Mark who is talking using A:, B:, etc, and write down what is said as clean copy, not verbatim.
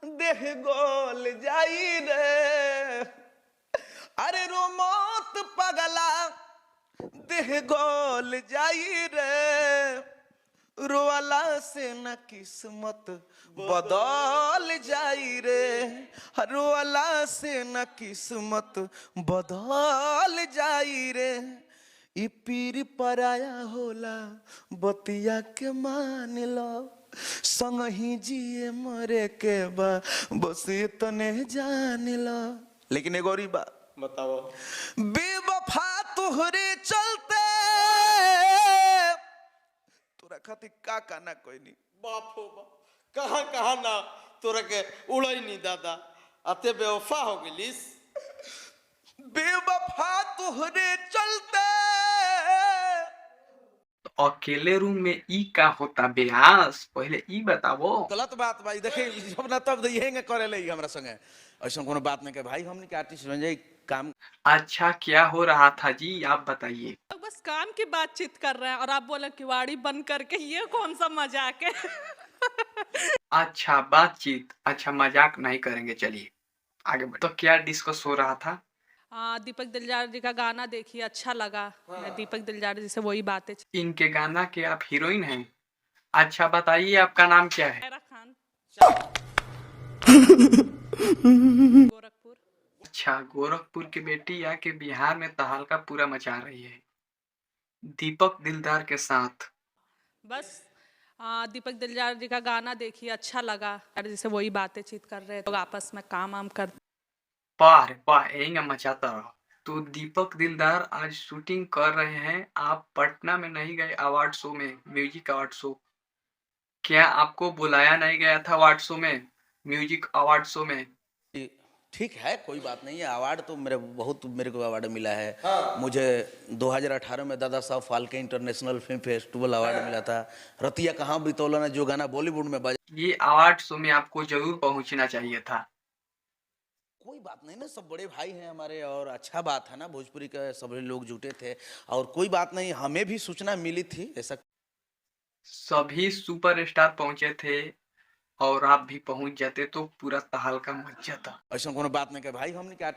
A: देह गोल जाई रे, अरे रो मौत पगला देह गोल जाई रे, रोवाला से न किस्मत बदल जाई रे, रोवाला से न किस्मत बदल जाई रे, ई पीर पराया होला बतिया के मान लो, संग ही जिए मरे के बा बस इतने जान लो। लेकिन एगो और बा,
B: बताओ।
A: बेवफा तुहरे चलते तोरा खातिर का काना कोई नहीं।
B: बाप हो बाप, कहाँ कहाँ ना तोरा के उड़ई नहीं दादा, अते बेवफा हो गेलिस।
A: बेवफा तुहरे चलते।
C: तो अकेले रूम में ई का होता बेहास, पहले ई बतावो।
A: गलत बात भाई, देखे जब ना तब यही करे ले हमरा संगे, ऐसा कोनो बात नहीं के भाई, हमने के आर्टिस्ट बन जाए काम।
C: अच्छा क्या हो रहा था जी, आप बताइए।
D: बस काम की बातचीत कर रहे हैं और आप बोले किवाड़ी बंद करके, ये कौन सा मजाक है?
C: अच्छा बातचीत, अच्छा मजाक नहीं करेंगे, चलिए आगे बढ़। तो क्या डिस्कस हो रहा था?
D: दीपक दिलदार जी का गाना देखिए, अच्छा लगा। मैं दीपक दिलदार जी से वही बातें।
C: इनके गाना के आप हीरोइन हैं? अच्छा बताइए आपका नाम क्या है?
D: शायरा खान, गोरखपुर।
C: अच्छा, गोरखपुर की बेटी आके बिहार में तहलका पूरा मचा रही है दीपक दिलदार के साथ।
D: बस दीपक दिलदार जी का गाना देखिए, अच्छा लगा। जैसे वही बातें चीत कर रहे हैं, लोग आपस में काम वाम कर।
C: वाह रे वाह, यही मचाता रहो। तो दीपक दिलदार आज शूटिंग कर रहे हैं, आप पटना में नहीं गए अवार्ड शो में, म्यूजिक अवार्ड शो? क्या आपको बुलाया नहीं गया था अवार्ड शो में, म्यूजिक अवार्ड शो में?
A: ठीक है, कोई बात नहीं है, अवार्ड तो मेरे को अवार्ड मिला है।
B: हाँ।
A: मुझे 2018 में Dada Saheb Phalke international film festival award मिला था। रतिया कहाँ बितौला ने जो गाना बॉलीवुड में बजा।
C: ये अवार्ड शो में आपको जरूर पहुंचना चाहिए था।
A: कोई बात नहीं ना, सब बड़े भाई हैं हमारे, और अच्छा बात है ना, भोजपुरी के सभी लोग जुटे थे, और कोई बात नहीं, हमें भी सूचना मिली थी ऐसा।
C: सभी सुपरस्टार पहुंचे थे और आप भी पहुंच जाते तो पूरा तहलका मच जाता।
A: ऐसा कोनो बात नहीं के भाई, हमने क्या